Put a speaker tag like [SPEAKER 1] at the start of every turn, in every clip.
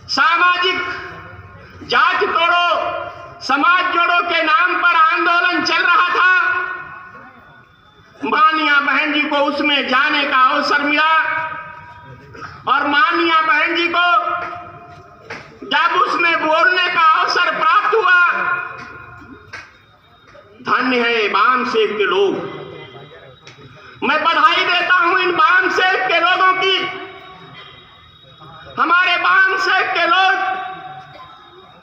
[SPEAKER 1] सामाजिक जात तोड़ो समाज जोड़ो के नाम पर आंदोलन चल रहा था। मानिया बहन जी को उसमें जाने का अवसर मिला और मानिया बहन जी को जब उसमें बोलने का अवसर प्राप्त हुआ, धन्य है वाम सेव के लोग। मैं बधाई देता हूं इन वाम सेव के लोगों की। हमारे वाम सेव के लोग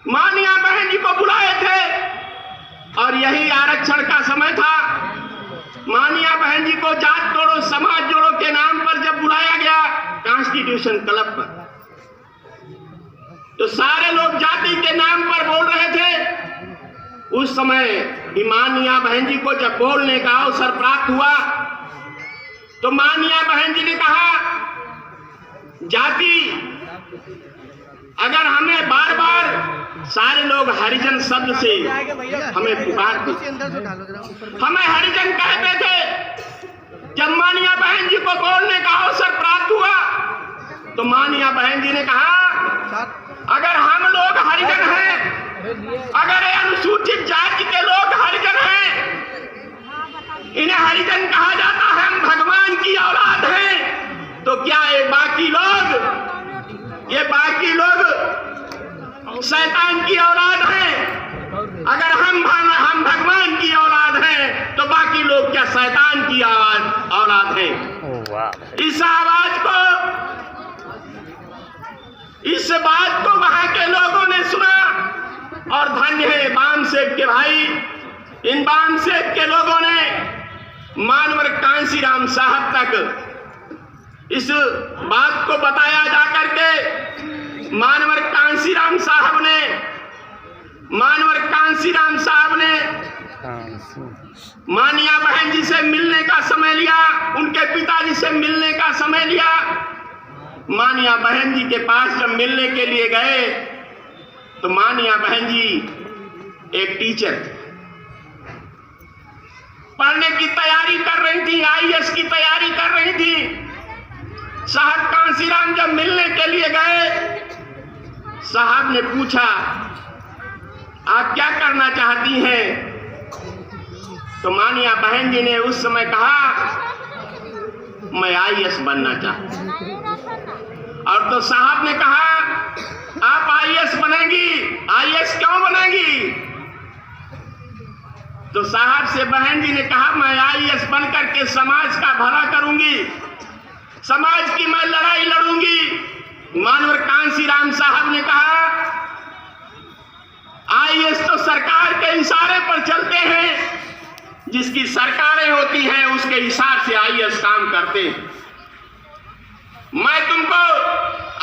[SPEAKER 1] मानिया बहन जी को बुलाए थे और यही आरक्षण का समय था। मानिया बहन जी को जात तोड़ो समाज जोड़ो के नाम पर जब बुलाया गया कॉन्स्टिट्यूशन क्लब पर, तो सारे लोग जाति के नाम पर बोल रहे थे। उस समय मानिया बहन जी को जब बोलने का अवसर प्राप्त हुआ तो मानिया बहन जी ने कहा, जाति अगर हमें बार बार सारे लोग हरिजन शब्द से हमें पुकारते, हमें हरिजन कहते थे। जब मानिया बहन जी को बोलने का अवसर प्राप्त हुआ तो मानिया बहन जी ने कहा, अगर हम लोग हरिजन हैं, अगर अनुसूचित जाति के लोग हरिजन हैं, इन्हें हरिजन कहा जाता है, हम भगवान की औलाद हैं, तो क्या ये बाकी लोग शैतान की औलाद हैं? अगर हम भगवान की औलाद हैं तो बाकी लोग क्या शैतान की औलाद हैं? इस आवाज को, इस बात को वहां के लोगों ने सुना और धन्य है वाम सेव के भाई। इन वाम सेव के लोगों ने मानवर कांसीराम साहब तक इस बात को बताया जाकर के मानवर कांसीराम साहब ने मानिया बहन जी से मिलने का समय लिया, उनके पिताजी से मिलने का समय लिया। मानिया बहन जी के पास जब मिलने के लिए गए तो मानिया बहन जी एक टीचर थी, पढ़ने की तैयारी कर रही थी, आईएएस की तैयारी कर रही थी। साहब कांसीराम जब मिलने के लिए गए, साहब ने पूछा, आप क्या करना चाहती हैं? तो मानिया बहन जी ने उस समय कहा, मैं आईएएस बनना चाहती हूं। और तो साहब ने कहा, आप आईएएस बनेंगी? आईएएस क्यों बनेंगी? तो साहब से बहन जी ने कहा, मैं आईएएस बनकर के समाज का भला करूंगी, समाज की मैं लड़ाई लड़ूंगी। मानवर कांसीराम साहब ने कहा, आईएएस तो सरकार के इशारे पर चलते हैं, जिसकी सरकारें होती हैं उसके हिसाब से आईएएस काम करते हैं। मैं तुमको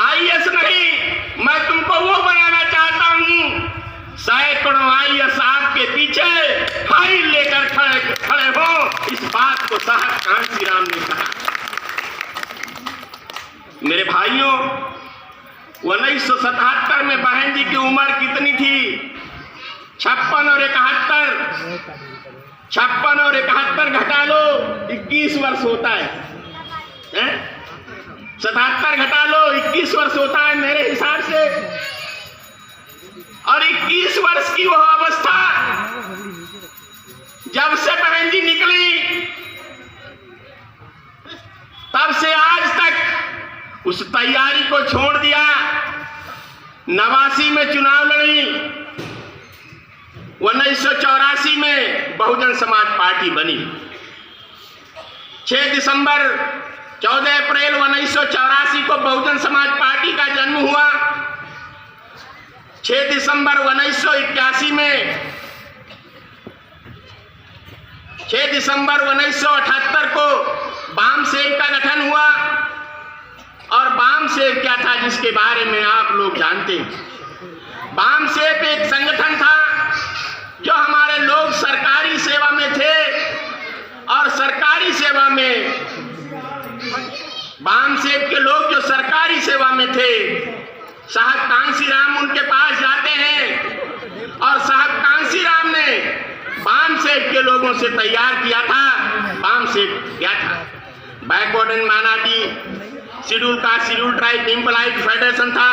[SPEAKER 1] आईएएस नहीं, मैं तुमको वो बनाना चाहता हूं, सैकड़ों आईएएस आपके पीछे फाइल लेकर खड़े हो। इस बात को साहब कांसीराम ने कहा। मेरे भाइयों, 1977 में बहन जी की उम्र कितनी थी? 56 और 71। 56 और 71 घटा लो, 21 वर्ष होता है। 77 घटा लो, 21 वर्ष होता है मेरे हिसाब से। और 21 वर्ष की वो अवस्था जब से बहन जी निकली तब से आज तक उस तैयारी को छोड़ दिया। 89 में चुनाव लड़ी, 1984 में बहुजन समाज पार्टी बनी। 14 अप्रैल 1984 को बहुजन समाज पार्टी का जन्म हुआ। 6 दिसंबर 1981 में 6 दिसंबर 1978 को वाम सेव का गठन हुआ। और वाम सेव क्या था जिसके बारे में आप लोग जानते हैं। वाम सेव एक संगठन था जो हमारे लोग सरकारी सेवा में थे और सरकारी सेवा में वाम सेव के लोग जो सरकारी सेवा में थे, साहब कांसीराम उनके पास जाते हैं और साहब कांसीराम ने वाम सेव के लोगों से तैयार किया था। वाम सेव क्या था? Backward and minority, schedule caste, schedule tribe, implied federation था।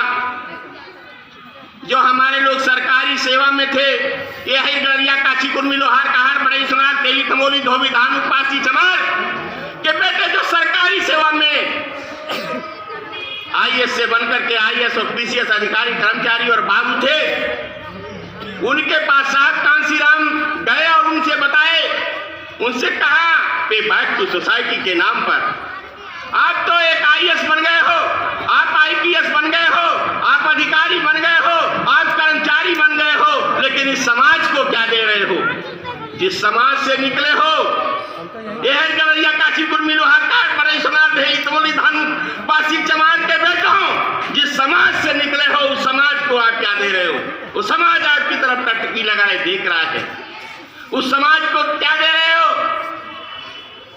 [SPEAKER 1] जो हमारे लोग सरकारी सेवा में थे, ये है गड़िया काची कुर्मी लोहार कहार बड़े सुनार तेली तमोली धोबी धान उपासी चमार के बेटे जो सरकारी सेवा में IAS से बनकर के IAS और PCS अधिकारी कर्मचारी और बाबू थे, उनके पास साहब कांसीराम गए और उनसे बताए, उनसे कहा पे बैक टू सोसाइटी के नाम पर आप तो एक IAS बन गए हो, आप IPS बन गए हो, आप अधिकारी बन गए हो, आप कर्मचारी बन गए हो, लेकिन इस समाज को क्या दे रहे हो? जिस समाज से निकले हो, यह गवैया काशीपुर में लोहार काट बड़े सुनार भेली तमोली धन पासी चमार के बेटों, जिस समाज से निकले हो उस समाज को आप क्या दे रहे हो? वो समाज आपकी तरफ टटकी लगाए देख रहा है, उस समाज को क्या दे रहे हो?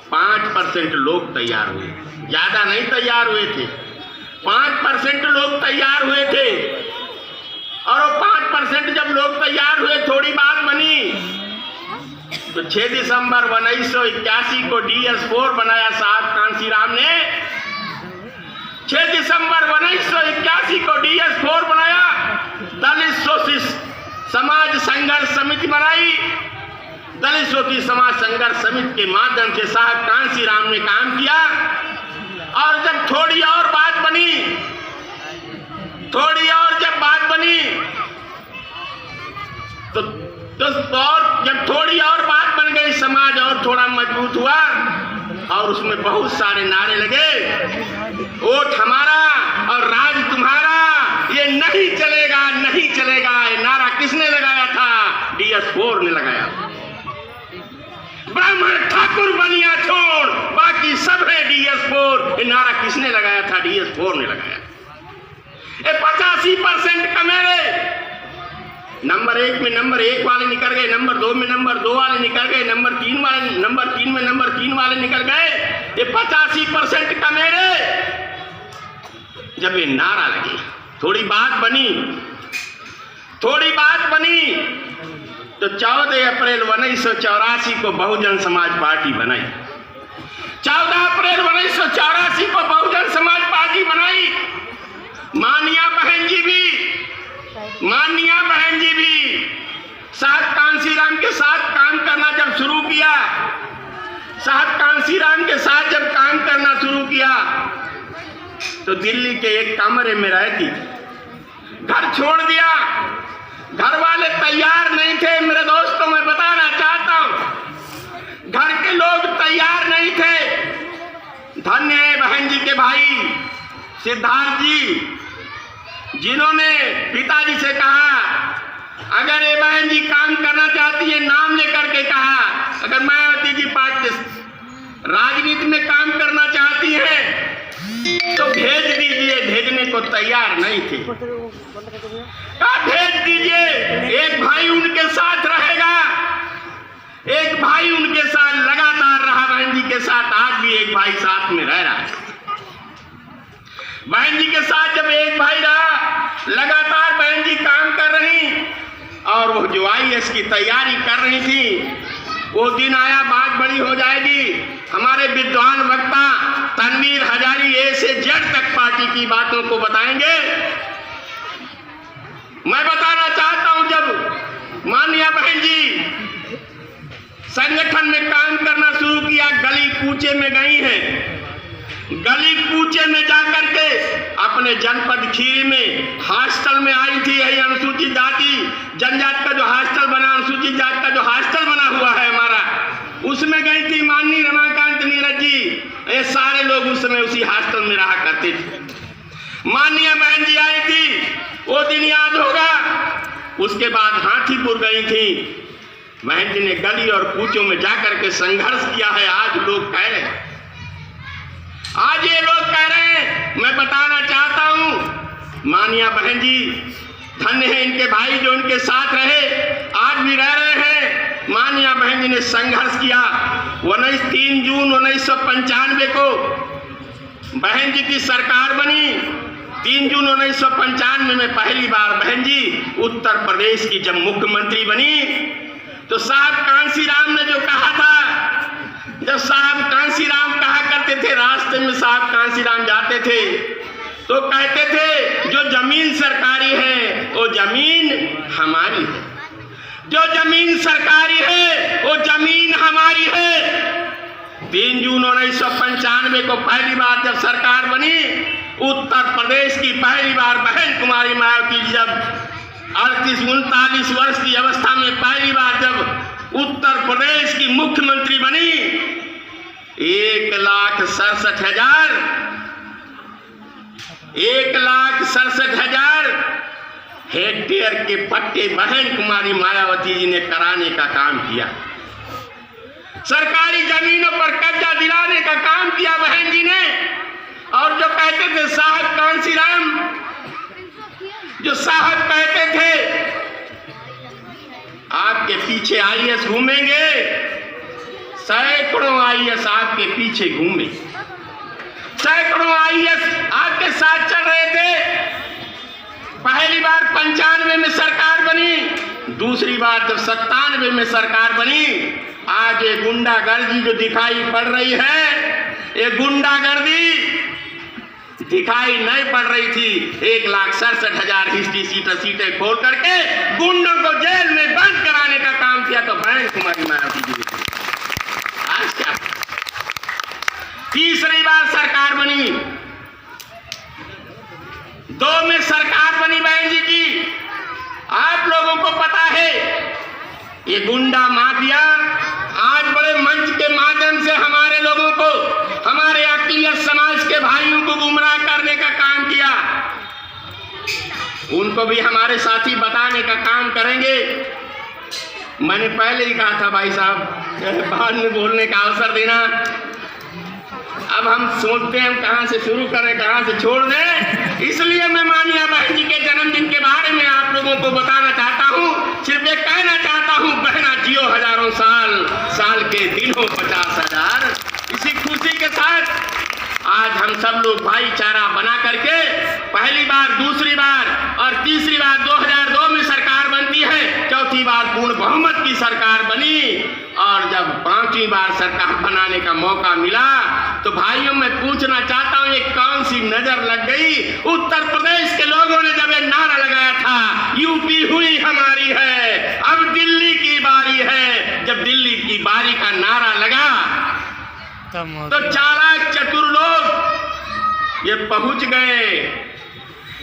[SPEAKER 1] 5% लोग तैयार हुए, ज्यादा नहीं तैयार हुए थे, 5% लोग तैयार हुए थे। और वो 5% जब लोग तैयार हुए, थोड़ी बात बनी तो 6 दिसंबर 1981 को DS4 बनाया साहब कांसीराम ने। 6 दिसंबर 1981 को DS4 बनाया, दलित शोषित समाज संघर्ष समिति बनाई। दलित शोषित समाज संघर्ष समिति के माध्यम से साहब कांसीराम ने काम किया। और जब थोड़ी और बात बनी, थोड़ी और जब बात बनी तो और जब थोड़ी और बात बन गई, समाज और थोड़ा मजबूत हुआ और उसमें बहुत सारे नारे लगे, वोट हमारा और राज तुम्हारा, ये नहीं चलेगा, नहीं चलेगा। ये नारा किसने लगाया था? DS4 ने लगाया। ब्राह्मण ठाकुर बनिया छोड़ बाकी सब है DS4, ये नारा किसने लगाया था? DS4 ने लगाया। ये 85% कमेरे नंबर 1 में नंबर 1 वाले निकल गए, नंबर 2 में नंबर 2 वाले निकल गए, नंबर 3 में नंबर 3 वाले निकल गए। ये 85% कमेरे। जब ये नारा लगे, थोड़ी बात बनी तो 14 अप्रैल 1984 को बहुजन समाज पार्टी बनाई। 14 अप्रैल 1984 को बहुजन समाज पार्टी बनाई। मानिया बहन जी भी साहब कांसीराम के साथ काम करना जब शुरू किया, साहब कांसीराम के साथ जब काम करना शुरू किया तो दिल्ली के एक कमरे में रहती, घर छोड़ दिया। घर वाले तैयार नहीं थे मेरे दोस्तों, मैं बताना चाहता हूं, घर के लोग तैयार नहीं थे। धन्य है बहन जी के भाई सिद्धार्थ जी, जिन्होंने पिताजी से कहा अगर ये बहन जी काम करना चाहती है, नाम लेकर के कहा अगर मायावती जी पार्टी राजनीति में काम करना चाहती है तो भेज दीजिए। भेजने को तैयार नहीं थे। भेज दीजिए, एक भाई उनके साथ रहेगा, एक भाई उनके साथ लगातार रहा बहन जी के साथ, आज भी एक भाई साथ में रह रहा है। बहन जी के साथ जब एक भाई रहा, लगातार बहन जी काम कर रही और वो जो IAS की तैयारी कर रही थी, वो दिन आया बात बड़ी हो जाएगी। हमारे विद्वान वक्ता तनवीर हजारी A से Z तक पार्टी की बातों को बताएंगे। मैं बताना चाहता हूं, जब माननीय बहन जी संगठन में काम करना शुरू किया, गली कूचे में गई हैं। गली कूचे में जाकर के अपने जनपद खीरी में हॉस्टल में आई थी। यही अनुसूचित जाति जनजाति का जो हॉस्टल बना, अनुसूचित जाति का जो हॉस्टल बना हुआ है हमारा, उसमें गई थी माननीय रमाकांत नीरज जी। ये सारे लोग उस समय उसी हॉस्टल में रहा करते थे। माननीय बहन जी आई थी, वो दिन याद होगा। उसके बाद हाथीपुर गई थी। बहन जी ने गली और कूचों में जाकर के संघर्ष किया है। आज लोग कह रहे हैं, आज ये लोग कह रहे हैं, मैं बताना चाहता हूं मानिया बहन जी धन्य है, इनके भाई जो इनके साथ रहे आज भी रह रहे हैं। मानिया बहन जी ने संघर्ष किया। 3 जून 1995 को बहन जी की सरकार बनी। 3 जून 1995 में पहली बार बहन जी उत्तर प्रदेश की जब मुख्यमंत्री बनी तो साहब कांसीराम ने जो कहा था, जब साहब कांसीराम कहा करते थे, रास्ते में साहब कांसीराम जाते थे तो कहते थे जो जमीन सरकारी है वो जमीन हमारी है, जो जमीन सरकारी है वो जमीन हमारी है। 3 जून 1995 को पहली बार जब सरकार बनी, उत्तर प्रदेश की पहली बार बहन कुमारी मायावती जी जब 38-39 वर्ष की अवस्था में पहली बार जब उत्तर प्रदेश की मुख्यमंत्री बनी, 1,67,000 हेक्टेयर के पट्टे बहन कुमारी मायावती जी ने कराने का काम किया। सरकारी जमीनों पर कब्जा दिलाने का काम किया बहन जी ने। और जो कहते थे साहब कांसीराम, जो साहब कहते थे आपके पीछे आईएएस घूमेंगे, सैकड़ों आईएएस आपके पीछे घूमे, सैकड़ों आईएएस आपके साथ चल रहे थे। पहली बार 95 में सरकार बनी, दूसरी बार जब 97 में सरकार बनी, आज ये गुंडागर्दी जो दिखाई पड़ रही है, ये गुंडागर्दी दिखाई नहीं पड़ रही थी। 1,67,000 हिस्ट्री सीटें खोल करके गुंडों को जेल में बंद कराने का काम किया तो बहन कुमारी मायावती जी ने। आज क्या तीसरी बार सरकार बनी, 2 में सरकार बनी बहन जी की। आप लोगों को पता है ये गुंडा माफिया आज बड़े मंच के माध्यम से हमारे लोगों को, हमारे अक्लियत समाज के भाइयों को गुमराह करने का काम किया। उनको भी हमारे साथी बताने का काम करेंगे। मैंने पहले ही कहा था भाई साहब बाद में बोलने का अवसर देना। अब हम सोचते हैं कहां से शुरू करें, कहां से छोड़ दें। इसलिए मैं मानिया बहन जी के जन्मदिन के बारे में आप लोगों को बताना चाहता हूं। सिर्फ एक कहना चाहता हूं, बहना जियो हजारों साल, साल के दिन हो 50,000। इसी खुशी के साथ आज हम सब लोग भाईचारा बना करके पहली बार, दूसरी बार और तीसरी बार 2002 में सरकार बनती है, चौथी बार पूर्ण बहुमत की सरकार बनी और जब 5वीं बार सरकार बनाने का मौका मिला तो भाइयों मैं पूछना चाहता हूं, ये कौन सी नजर लग गई? उत्तर प्रदेश के लोगों ने जब ये नारा लगाया था यूपी हुई हमारी है, अब दिल्ली की बारी है। जब दिल्ली की बारी का नारा लगा तो चालाक चतुर लोग ये पहुंच गए,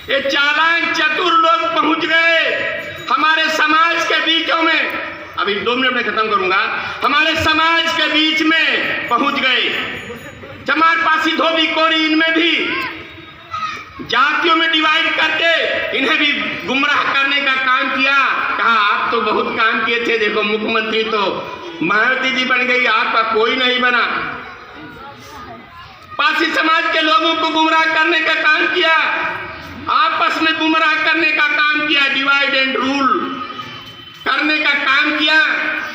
[SPEAKER 1] ये चालाक चतुर लोग पहुंच गए हमारे समाज के बीचों में। अभी 2 मिनट में खत्म करूंगा। हमारे समाज के बीच में पहुंच गए, चमार पासी धोबी कोरी इनमें भी जातियों में डिवाइड करके इन्हें भी गुमराह करने का काम किया। कहा आप तो बहुत काम किए थे, देखो मुख्यमंत्री तो मायावती जी बन गई, आपका कोई नहीं बना। पासी समाज के लोगों को गुमराह करने का काम किया, आपस में गुमराह करने का काम किया, डिवाइड एंड रूल करने का काम किया,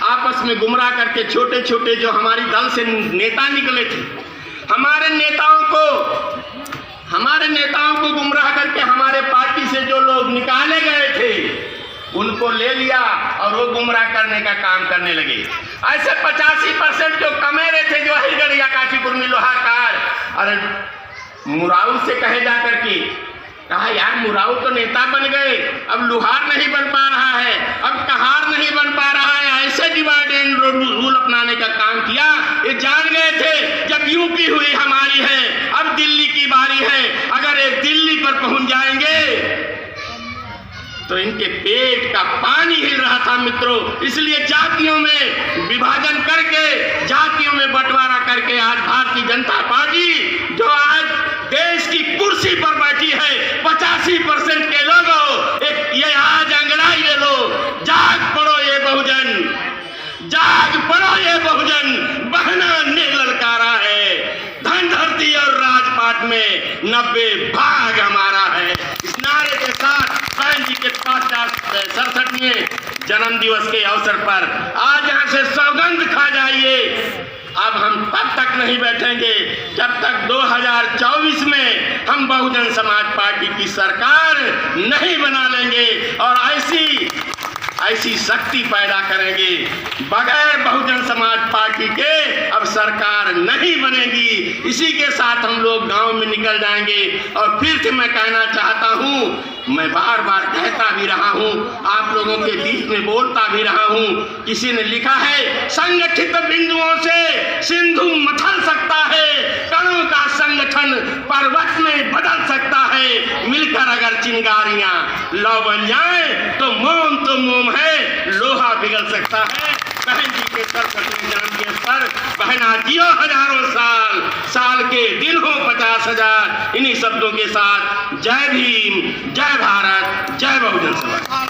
[SPEAKER 1] आपस में गुमराह करके छोटे छोटे जो हमारी दल से नेता निकले थे, हमारे नेताओं को गुमराह करके हमारे पार्टी से जो लोग निकाले गए थे उनको ले लिया और वो गुमराह करने का काम करने लगे। ऐसे 85% जो कमेरे थे, जो हरिगढ़िया काशीपुर में लोहारकार, अरे मुराऊ से कहे जा करके कहा यार मुराऊ तो नेता बन गए, अब लुहार नहीं बन पा रहा है, अब कहार नहीं बन पा रहा है। ऐसे डिवाइड एंड रूल अपनाने का काम किया। ये जान गए थे जब यूपी हुई हमारी है, अब दिल्ली की बारी है। अगर ये दिल्ली पर पहुंच जाएंगे तो इनके पेट का पानी हिल रहा था मित्रों। इसलिए जातियों में विभाजन करके, जातियों में बंटवारा करके आज भारतीय जनता पार्टी जो आज देश की कुर्सी पर बैठी है, 85% के लोगों ये आज अंगड़ाई ले लो, जाग पड़ो ये बहुजन, जाग पड़ो ये बहुजन, बहना ने ललकारा है, धन धरती और राजपाट में 90 भाग हमारा है। इस नारे के साथ बहन जी के 67वें जन्म दिवस के अवसर पर आज यहाँ से सौगंध खा जाइए। अब हम तब तक नहीं बैठेंगे जब तक 2024 में हम बहुजन समाज पार्टी की सरकार नहीं बना लेंगे। और ऐसी शक्ति पैदा करेंगे। बगैर बहुजन समाज पार्टी के अब सरकार नहीं बनेगी। इसी के साथ हम लोग गांव में निकल जाएंगे। और फिर से मैं कहना चाहता हूं, मैं बार बार कहता भी रहा हूं, आप लोगों के बीच में बोलता भी रहा हूं। किसी ने लिखा है, संगठित बिंदुओं से सिंधु मथल सकता है, कणों का संगठन पर्वत में बदल सकता है। मिलकर अगर चिंगारियां लौ बन जाए तो मोम है, लोहा पिघल सकता है। बहन जी के सर कटने जान के सर, बहना जियो हजारों साल, साल के दिन हो 50,000। इन्हीं शब्दों के साथ जय भीम, जय भारत, जय बहुजन समाज।